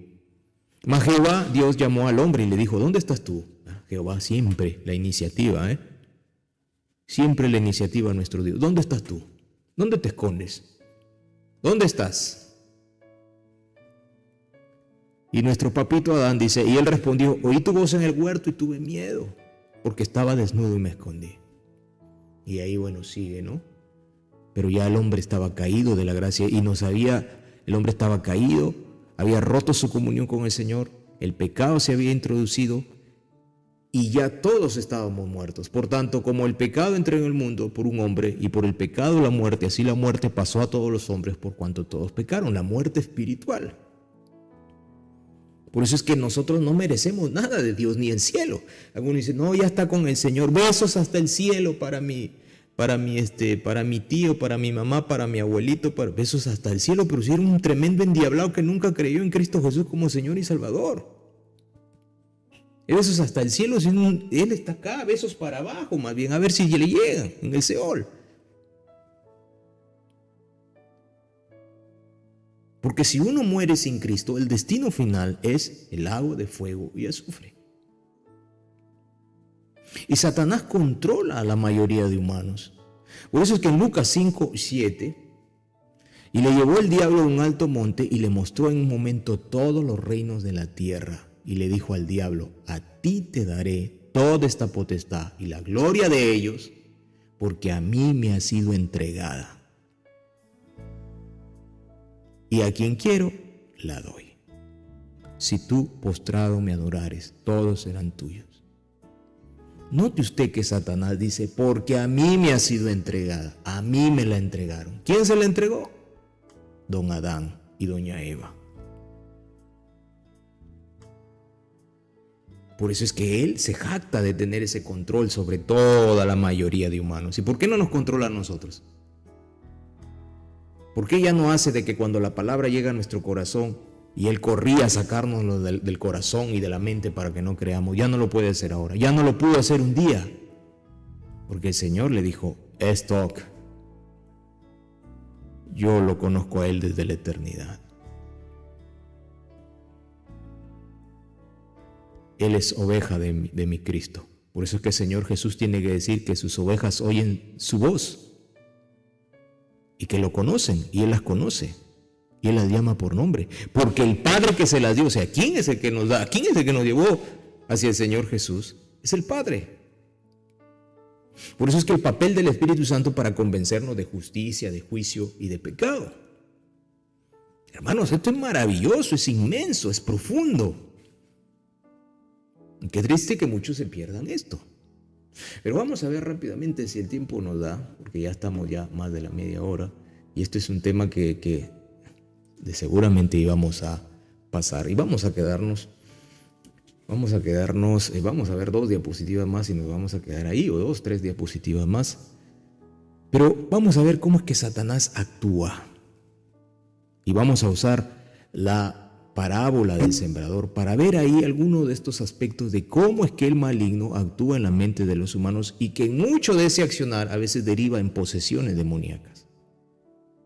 S2: Mas Jehová, Dios llamó al hombre y le dijo, ¿dónde estás tú? Jehová siempre la iniciativa, siempre la iniciativa a nuestro Dios. ¿Dónde estás tú? ¿Dónde te escondes? ¿Dónde estás? Y nuestro papito Adán dice, y él respondió, oí tu voz en el huerto y tuve miedo, porque estaba desnudo y me escondí. Y ahí, bueno, sigue, ¿no? Pero ya el hombre estaba caído de la gracia y no sabía, el hombre estaba caído, había roto su comunión con el Señor, el pecado se había introducido y ya todos estábamos muertos. Por tanto, como el pecado entró en el mundo por un hombre y por el pecado la muerte, así la muerte pasó a todos los hombres por cuanto todos pecaron, la muerte espiritual. Por eso es que nosotros no merecemos nada de Dios ni el cielo. Algunos dicen, no, ya está con el Señor, besos hasta el cielo para mi tío, para mi mamá, para mi abuelito, besos hasta el cielo, pero si era un tremendo endiablado que nunca creyó en Cristo Jesús como Señor y Salvador. Besos hasta el cielo, si él está acá, besos para abajo, más bien, a ver si le llegan en el Seol. Porque si uno muere sin Cristo, el destino final es el lago de fuego y azufre. Y Satanás controla a la mayoría de humanos. Por eso es que en Lucas 5:7, y le llevó el diablo a un alto monte y le mostró en un momento todos los reinos de la tierra. Y le dijo al diablo, a ti te daré toda esta potestad y la gloria de ellos, porque a mí me ha sido entregada. Y a quien quiero, la doy. Si tú postrado me adorares, todos serán tuyos. Note usted que Satanás dice, porque a mí me ha sido entregada, a mí me la entregaron. ¿Quién se la entregó? Don Adán y doña Eva. Por eso es que Él se jacta de tener ese control sobre toda la mayoría de humanos. ¿Y por qué no nos controla a nosotros? ¿Por qué ya no hace de que cuando la palabra llega a nuestro corazón y Él corría a sacárnoslo del corazón y de la mente para que no creamos? Ya no lo puede hacer ahora, ya no lo pudo hacer un día. Porque el Señor le dijo, Stock, yo lo conozco a Él desde la eternidad. Él es oveja de mi Cristo. Por eso es que el Señor Jesús tiene que decir que sus ovejas oyen su voz y que lo conocen y Él las conoce y Él las llama por nombre. Porque el Padre que se las dio, o sea, ¿quién es el que nos da? ¿Quién es el que nos llevó hacia el Señor Jesús? Es el Padre. Por eso es que el papel del Espíritu Santo para convencernos de justicia, de juicio y de pecado. Hermanos, esto es maravilloso, es inmenso, es profundo. Qué triste que muchos se pierdan esto. Pero vamos a ver rápidamente si el tiempo nos da, porque ya estamos ya más de la media hora, y este es un tema que de seguramente íbamos a pasar, y vamos a ver 2 diapositivas más y nos vamos a quedar ahí, o 2, 3 diapositivas más. Pero vamos a ver cómo es que Satanás actúa. Y vamos a usar la parábola del sembrador para ver ahí algunos de estos aspectos de cómo es que el maligno actúa en la mente de los humanos y que mucho de ese accionar a veces deriva en posesiones demoníacas.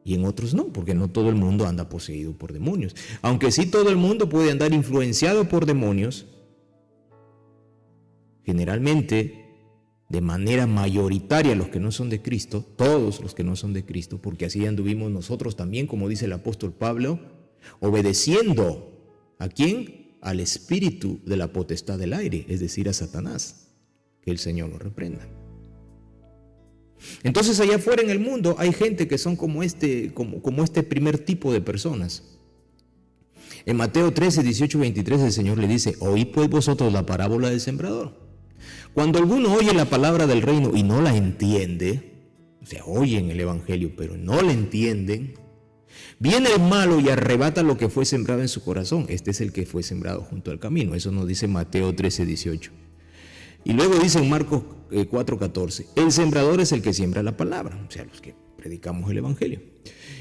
S2: Y en otros no, porque no todo el mundo anda poseído por demonios. Aunque sí todo el mundo puede andar influenciado por demonios, generalmente, de manera mayoritaria, los que no son de Cristo, todos los que no son de Cristo, porque así anduvimos nosotros también, como dice el apóstol Pablo, obedeciendo ¿a quién? Al espíritu de la potestad del aire, es decir, a Satanás. Que el Señor lo reprenda. Entonces allá afuera en el mundo hay gente que son como este primer tipo de personas. En Mateo 13, 18, 23 el Señor le dice, oíd pues vosotros la parábola del sembrador. Cuando alguno oye la palabra del reino y no la entiende, o sea, oyen el evangelio pero no la entienden, viene el malo y arrebata lo que fue sembrado en su corazón. Este es el que fue sembrado junto al camino. Eso nos dice Mateo 13, 18. Y luego dice en Marcos 4, 14, el sembrador es el que siembra la palabra, o sea, los que predicamos el evangelio.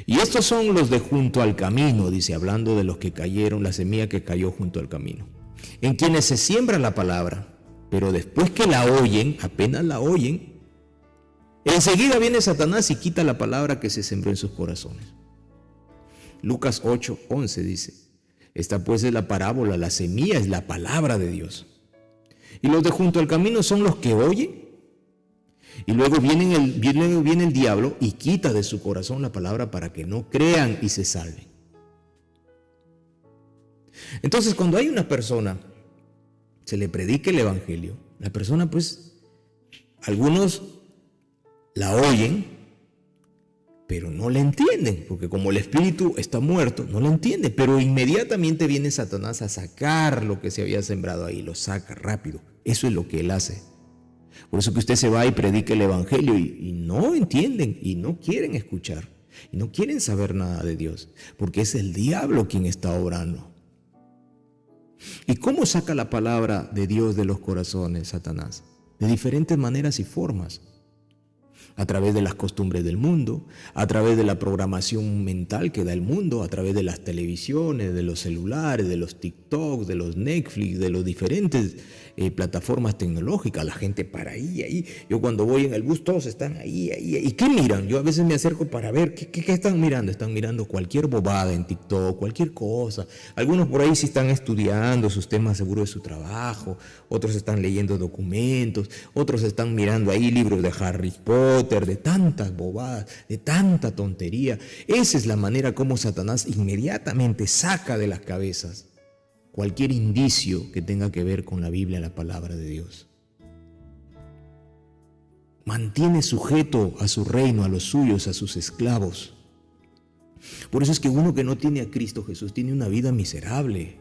S2: Y estos son los de junto al camino, dice, hablando de los que cayeron, la semilla que cayó junto al camino, en quienes se siembra la palabra, pero después que la oyen, apenas la oyen, enseguida viene Satanás y quita la palabra que se sembró en sus corazones. Lucas 8, 11 dice, esta pues es la parábola, la semilla es la palabra de Dios. Y los de junto al camino son los que oyen, y luego viene el diablo y quita de su corazón la palabra para que no crean y se salven. Entonces, cuando hay una persona, se le predica el evangelio, la persona pues, algunos la oyen, pero no la entienden, porque como el espíritu está muerto, no la entiende, pero inmediatamente viene Satanás a sacar lo que se había sembrado ahí, lo saca rápido. Eso es lo que él hace. Por eso que usted se va y predica el evangelio y no entienden y no quieren escuchar y no quieren saber nada de Dios, porque es el diablo quien está obrando. ¿Y cómo saca la palabra de Dios de los corazones Satanás? De diferentes maneras y formas. A través de las costumbres del mundo, a través de la programación mental que da el mundo, a través de las televisiones, de los celulares, de los TikTok, de los Netflix, de los diferentes plataformas tecnológicas. La gente para ahí. Yo cuando voy en el bus todos están ahí. ¿Y qué miran? Yo a veces me acerco para ver qué están mirando. Están mirando cualquier bobada en TikTok, cualquier cosa. Algunos por ahí sí están estudiando sus temas seguros de su trabajo, otros están leyendo documentos, otros están mirando ahí libros de Harry Potter, de tantas bobadas, de tanta tontería. Esa es la manera como Satanás inmediatamente saca de las cabezas cualquier indicio que tenga que ver con la Biblia, la palabra de Dios. Mantiene sujeto a su reino, a los suyos, a sus esclavos. Por eso es que uno que no tiene a Cristo Jesús tiene una vida miserable,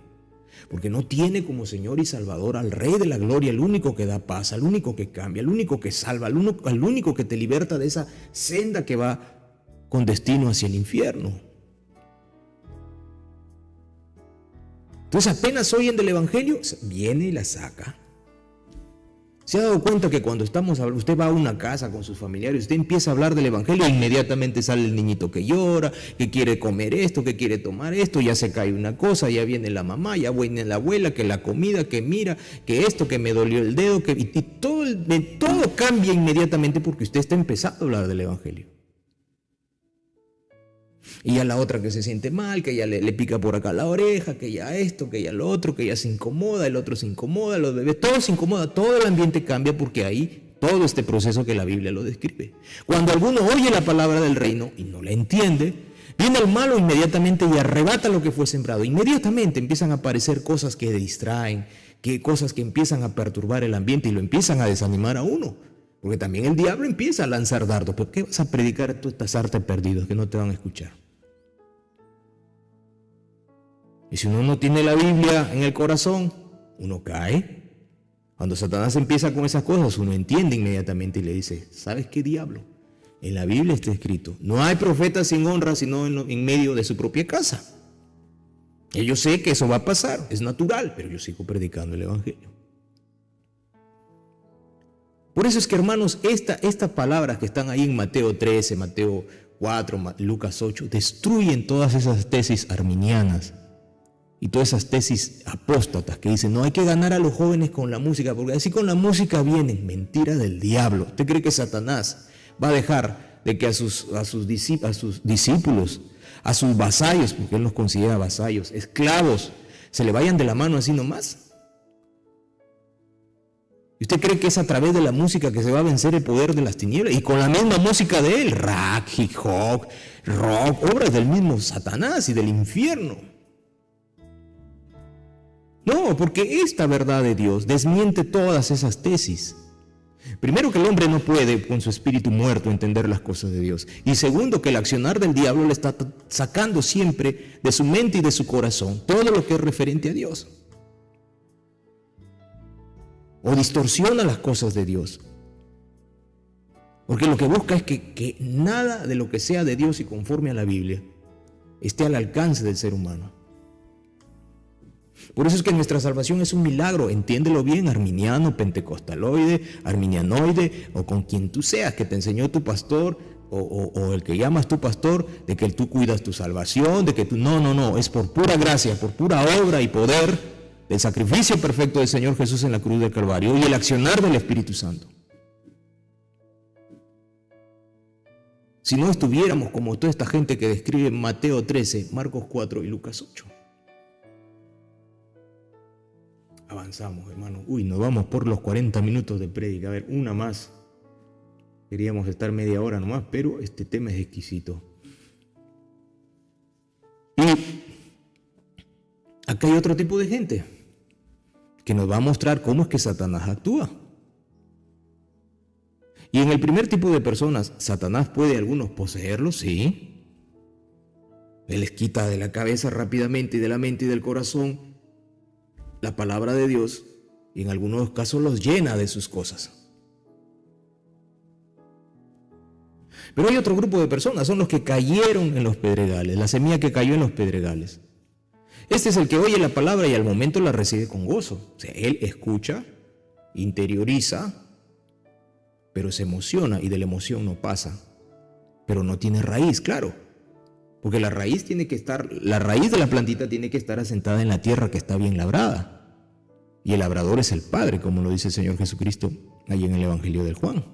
S2: porque no tiene como Señor y Salvador al Rey de la Gloria, el único que da paz, al único que cambia, al único que salva, al único que te liberta de esa senda que va con destino hacia el infierno. Entonces apenas oyen del evangelio, viene y la saca. ¿Se ha dado cuenta que cuando usted va a una casa con sus familiares, usted empieza a hablar del evangelio e inmediatamente sale el niñito que llora, que quiere comer esto, que quiere tomar esto, ya se cae una cosa, ya viene la mamá, ya viene la abuela, que la comida, que mira, que esto, que me dolió el dedo, y todo cambia inmediatamente porque usted está empezando a hablar del evangelio. Y ya la otra que se siente mal, que ya le pica por acá la oreja, que ya esto, que ya lo otro, que ya se incomoda, el otro se incomoda, los bebés, todo se incomoda, todo el ambiente cambia porque hay todo este proceso que la Biblia lo describe. Cuando alguno oye la palabra del reino y no la entiende, viene el malo inmediatamente y arrebata lo que fue sembrado. Inmediatamente empiezan a aparecer cosas que distraen, cosas que empiezan a perturbar el ambiente y lo empiezan a desanimar a uno. Porque también el diablo empieza a lanzar dardos. ¿Por qué vas a predicar a todas estas artes perdidos que no te van a escuchar? Y si uno no tiene la Biblia en el corazón, uno cae. Cuando Satanás empieza con esas cosas, uno entiende inmediatamente y le dice, ¿sabes qué, diablo? En la Biblia está escrito, no hay profeta sin honra sino en medio de su propia casa. Y yo sé que eso va a pasar, es natural, pero yo sigo predicando el evangelio. Por eso es que, hermanos, estas palabras que están ahí en Mateo 13, Mateo 4, Lucas 8, destruyen todas esas tesis arminianas y todas esas tesis apóstatas que dicen, no hay que ganar a los jóvenes con la música, porque así con la música vienen. Mentira del diablo. ¿Usted cree que Satanás va a dejar de que a sus discípulos, a sus vasallos, porque él los considera vasallos, esclavos, se le vayan de la mano así nomás? ¿Y usted cree que es a través de la música que se va a vencer el poder de las tinieblas? Y con la misma música de él, rap, hip hop, rock, obras del mismo Satanás y del infierno. No, porque esta verdad de Dios desmiente todas esas tesis. Primero, que el hombre no puede con su espíritu muerto entender las cosas de Dios. Y segundo, que el accionar del diablo le está sacando siempre de su mente y de su corazón todo lo que es referente a Dios. O distorsiona las cosas de Dios. Porque lo que busca es que nada de lo que sea de Dios y conforme a la Biblia esté al alcance del ser humano. Por eso es que nuestra salvación es un milagro, entiéndelo bien, arminiano, pentecostaloide, arminianoide, o con quien tú seas, que te enseñó tu pastor, o el que llamas tu pastor, de que tú cuidas tu salvación, de que tú... No, es por pura gracia, por pura obra y poder del sacrificio perfecto del Señor Jesús en la cruz del Calvario y el accionar del Espíritu Santo. Si no estuviéramos como toda esta gente que describe Mateo 13, Marcos 4 y Lucas 8. Avanzamos, hermano. Nos vamos por los 40 minutos de prédica. A ver, una más. Queríamos estar media hora nomás, pero este tema es exquisito. Y acá hay otro tipo de gente que nos va a mostrar cómo es que Satanás actúa. Y en el primer tipo de personas, Satanás puede algunos poseerlos, sí. Él les quita de la cabeza rápidamente y de la mente y del corazón la palabra de Dios y en algunos casos los llena de sus cosas. Pero hay otro grupo de personas, son los que cayeron en los pedregales, la semilla que cayó en los pedregales. Este es el que oye la palabra y al momento la recibe con gozo. O sea, él escucha, interioriza, pero se emociona y de la emoción no pasa. Pero no tiene raíz, claro. Porque la raíz de la plantita tiene que estar asentada en la tierra que está bien labrada. Y el labrador es el Padre, como lo dice el Señor Jesucristo ahí en el Evangelio del Juan.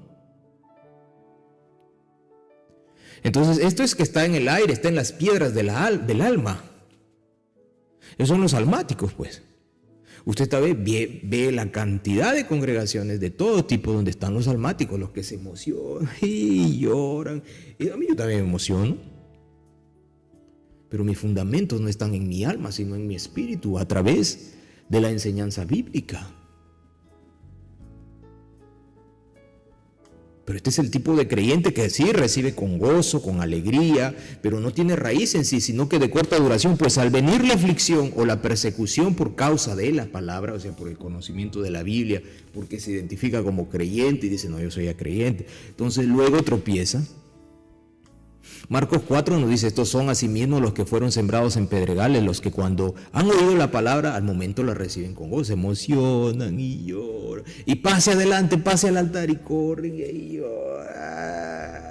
S2: Entonces, esto es que está en el aire, está en las piedras del alma. Esos son los almáticos, pues. Usted ve la cantidad de congregaciones de todo tipo donde están los almáticos, los que se emocionan y lloran. Y a mí yo también me emociono. Pero mis fundamentos no están en mi alma, sino en mi espíritu, a través de la enseñanza bíblica. Pero este es el tipo de creyente que sí recibe con gozo, con alegría, pero no tiene raíz en sí, sino que de corta duración, pues al venir la aflicción o la persecución por causa de la palabra, o sea, por el conocimiento de la Biblia, porque se identifica como creyente y dice, no, yo soy ya creyente, entonces luego tropieza Marcos 4 nos dice, estos son asimismo los que fueron sembrados en pedregales, los que cuando han oído la palabra, al momento la reciben con gozo, se emocionan y lloran. Y pase adelante, pase al altar y corren y lloran.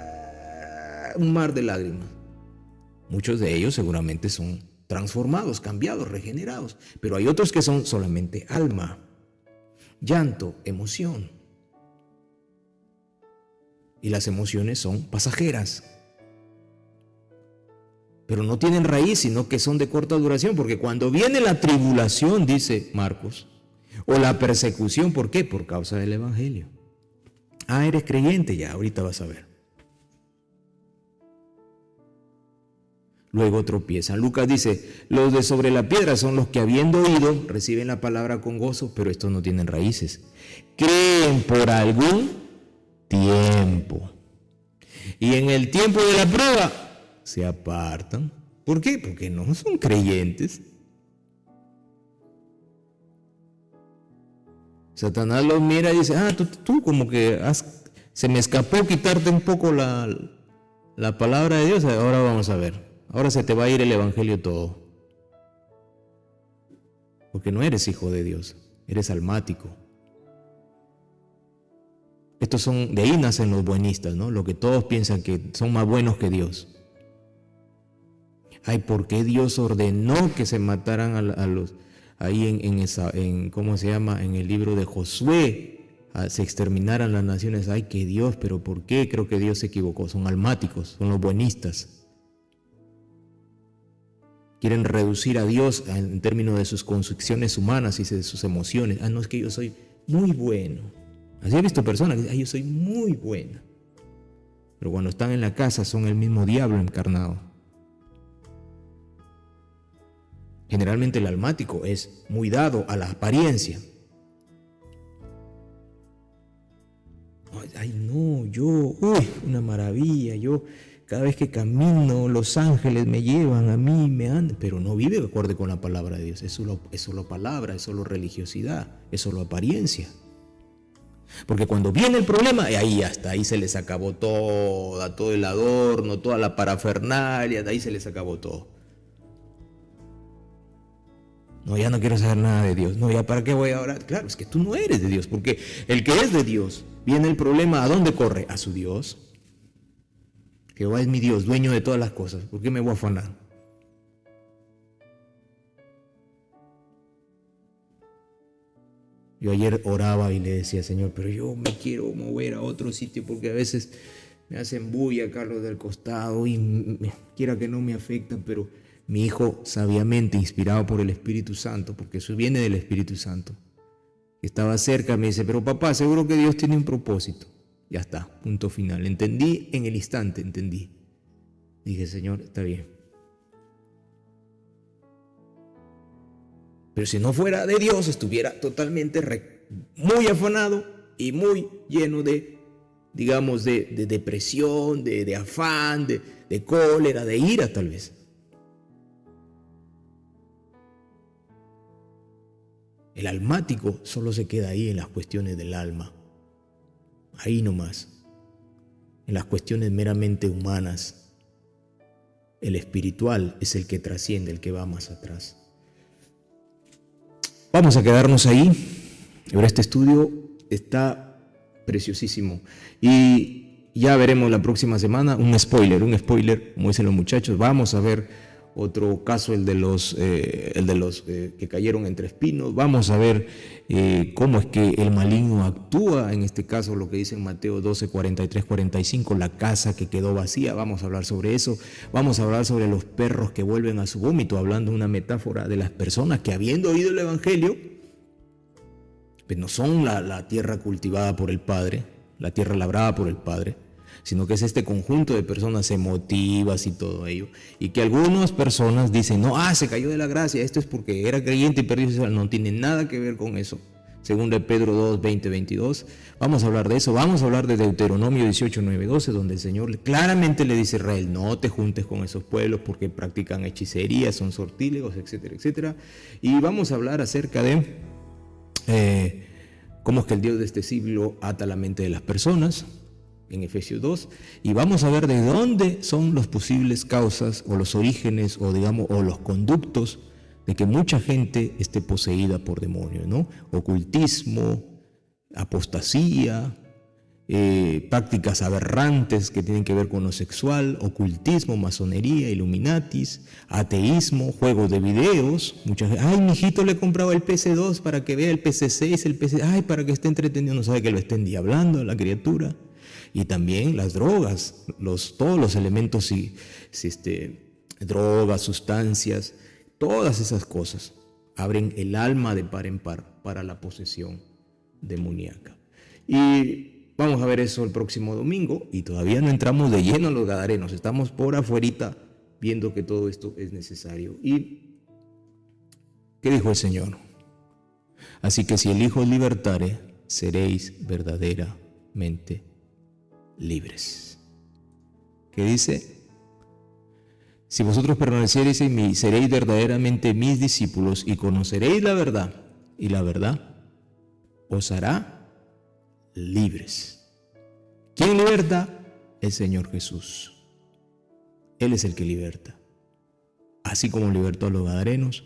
S2: Un mar de lágrimas. Muchos de ellos seguramente son transformados, cambiados, regenerados, pero hay otros que son solamente alma, llanto, emoción. Y las emociones son pasajeras, pero no tienen raíz, sino que son de corta duración, porque cuando viene la tribulación, dice Marcos, o la persecución, ¿por qué? Por causa del evangelio. Ah, eres creyente, ya, ahorita vas a ver. Luego tropiezan. Lucas dice, los de sobre la piedra son los que habiendo oído, reciben la palabra con gozo, pero estos no tienen raíces. Creen por algún tiempo. Y en el tiempo de la prueba, se apartan. ¿Por qué? Porque no son creyentes. Satanás los mira y dice, tú como que se me escapó quitarte un poco la palabra de Dios, ahora vamos a ver. Ahora se te va a ir el evangelio todo. Porque no eres hijo de Dios, eres almático. Estos son, de ahí nacen los buenistas, ¿no? Lo que todos piensan que son más buenos que Dios. Ay, ¿por qué Dios ordenó que se mataran a los ahí en ¿cómo se llama? En el libro de Josué, se exterminaran las naciones? Ay, que Dios, pero ¿por qué? Creo que Dios se equivocó. Son almáticos, son los buenistas. Quieren reducir a Dios en términos de sus concepciones humanas y de sus emociones. No, es que yo soy muy bueno. Así he visto personas que dicen, yo soy muy buena. Pero cuando están en la casa son el mismo diablo encarnado. Generalmente el almático es muy dado a la apariencia. Ay, no, una maravilla, cada vez que camino, los ángeles me llevan a mí, me andan, pero no vive de acuerdo con la palabra de Dios. Es solo palabra, es solo religiosidad, es solo apariencia. Porque cuando viene el problema, ahí hasta ahí se les acabó todo el adorno, toda la parafernalia, de ahí se les acabó todo. No, ya no quiero saber nada de Dios. No, ya para qué voy a orar. Claro, es que tú no eres de Dios, porque el que es de Dios, viene el problema, ¿a dónde corre? A su Dios. Jehová es mi Dios, dueño de todas las cosas. ¿Por qué me voy a afanar? Yo ayer oraba y le decía, Señor, pero yo me quiero mover a otro sitio porque a veces me hacen bulla acá los del costado y quiera que no me afecta, pero mi hijo sabiamente, inspirado por el Espíritu Santo, porque eso viene del Espíritu Santo, estaba cerca, me dice, pero papá, seguro que Dios tiene un propósito. Ya está, punto final. Entendí en el instante, entendí. Dije, Señor, está bien. Pero si no fuera de Dios, estuviera totalmente muy afanado y muy lleno de, digamos, de depresión, de afán, de cólera, de ira tal vez. El almático solo se queda ahí en las cuestiones del alma. Ahí nomás, en las cuestiones meramente humanas. El espiritual es el que trasciende, el que va más atrás. Vamos a quedarnos ahí. Ahora este estudio está preciosísimo. Y ya veremos la próxima semana un spoiler, como dicen los muchachos. Vamos a ver otro caso, el de los que cayeron entre espinos. Vamos a ver cómo es que el maligno actúa, en este caso lo que dice en Mateo 12, 43, 45, la casa que quedó vacía. Vamos a hablar sobre eso. Vamos a hablar sobre los perros que vuelven a su vómito, hablando de una metáfora de las personas que, habiendo oído el evangelio, pues no son la tierra cultivada por el Padre, la tierra labrada por el Padre, sino que es este conjunto de personas emotivas y todo ello, y que algunas personas dicen, no, se cayó de la gracia, esto es porque era creyente y perdió. No tiene nada que ver con eso. Según de Pedro 2, 20, 22, vamos a hablar de eso. Vamos a hablar de Deuteronomio 18, 9, 12, donde el Señor claramente le dice a Israel, no te juntes con esos pueblos porque practican hechicería, son sortílegos, etcétera, etcétera. Y vamos a hablar acerca de cómo es que el Dios de este siglo ata la mente de las personas. en Efesios 2, y vamos a ver de dónde son las posibles causas o los orígenes o los conductos de que mucha gente esté poseída por demonios, ¿no? Ocultismo, apostasía, prácticas aberrantes que tienen que ver con lo sexual, ocultismo, masonería, illuminatis, ateísmo, juegos de videos. Mucha gente, ay, mijito le he comprado el PC2 para que vea el PC6, el PC, ay, para que esté entretenido, no sabe que lo esté endiablando la criatura. Y también las drogas, todos los elementos, drogas, sustancias, todas esas cosas abren el alma de par en par para la posesión demoníaca. Y vamos a ver eso el próximo domingo, y todavía no entramos de lleno en los gadarenos, estamos por afuerita viendo que todo esto es necesario. ¿Y qué dijo el Señor? Así que si el Hijo os libertare, seréis verdaderamente libres. ¿Qué dice? Si vosotros permaneciereis en mí, seréis verdaderamente mis discípulos y conoceréis la verdad, y la verdad os hará libres. ¿Quién liberta? El Señor Jesús. Él es el que liberta. Así como libertó a los gadarenos.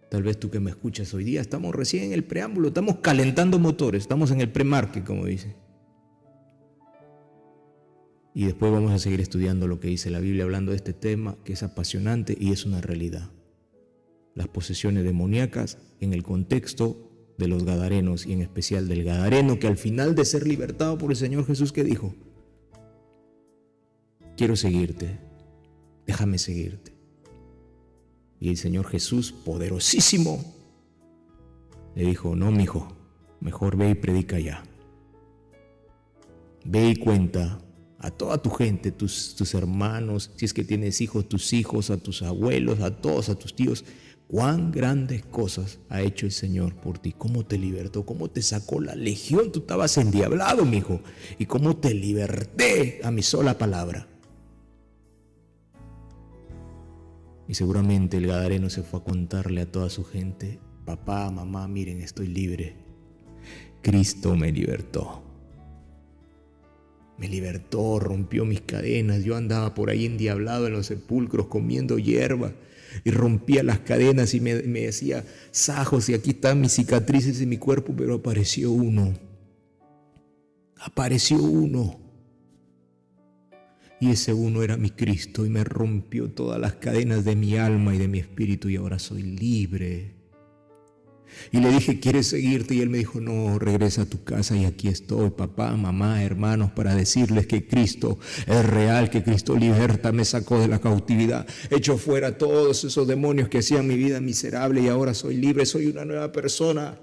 S2: Tal vez tú que me escuchas hoy día, estamos recién en el preámbulo, estamos calentando motores, estamos en el pre-market, como dice. Y después vamos a seguir estudiando lo que dice la Biblia, hablando de este tema que es apasionante y es una realidad. Las posesiones demoníacas en el contexto de los gadarenos, y en especial del gadareno que al final de ser libertado por el Señor Jesús, ¿qué dijo? Quiero seguirte, déjame seguirte. Y el Señor Jesús, poderosísimo, le dijo, no, mijo, mejor ve y predica ya. Ve y cuenta a toda tu gente, tus hermanos, si es que tienes hijos, tus hijos, a tus abuelos, a todos, a tus tíos, cuán grandes cosas ha hecho el Señor por ti, cómo te libertó, cómo te sacó la legión, tú estabas endiablado, mijo, y cómo te liberté a mi sola palabra. Y seguramente el gadareno se fue a contarle a toda su gente, papá, mamá, miren, estoy libre. Cristo me libertó. Me libertó, rompió mis cadenas. Yo andaba por ahí endiablado en los sepulcros comiendo hierba y rompía las cadenas y me decía sajos, y aquí están mis cicatrices en mi cuerpo, pero apareció uno. Apareció uno. Y ese uno era mi Cristo y me rompió todas las cadenas de mi alma y de mi espíritu, y ahora soy libre. Y le dije, ¿quieres seguirte? Y él me dijo, no, regresa a tu casa, y aquí estoy, papá, mamá, hermanos, para decirles que Cristo es real, que Cristo liberta, me sacó de la cautividad, echó fuera todos esos demonios que hacían mi vida miserable, y ahora soy libre, soy una nueva persona.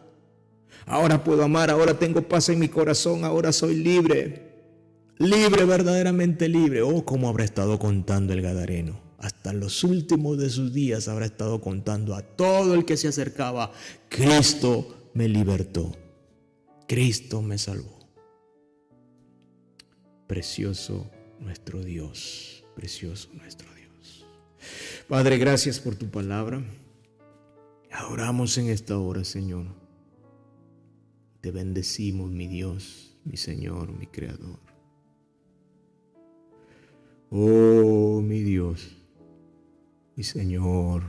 S2: Ahora puedo amar, ahora tengo paz en mi corazón, ahora soy libre. Libre, verdaderamente libre. Oh, cómo habrá estado contando el gadareno. Hasta los últimos de sus días habrá estado contando a todo el que se acercaba, Cristo me libertó, Cristo me salvó. Precioso nuestro Dios, precioso nuestro Dios. Padre, gracias por tu palabra. Adoramos en esta hora, Señor. Te bendecimos, mi Dios, mi Señor, mi Creador. Oh, mi Dios, mi Señor,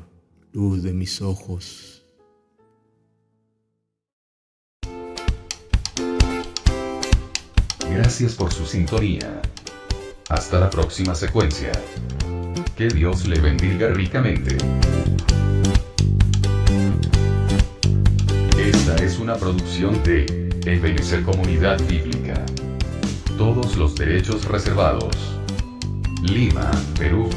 S2: luz de mis ojos.
S1: Gracias por su sintonía. Hasta la próxima secuencia. Que Dios le bendiga ricamente. Esta es una producción de Ebenezer Comunidad Bíblica. Todos los derechos reservados. Lima, Perú.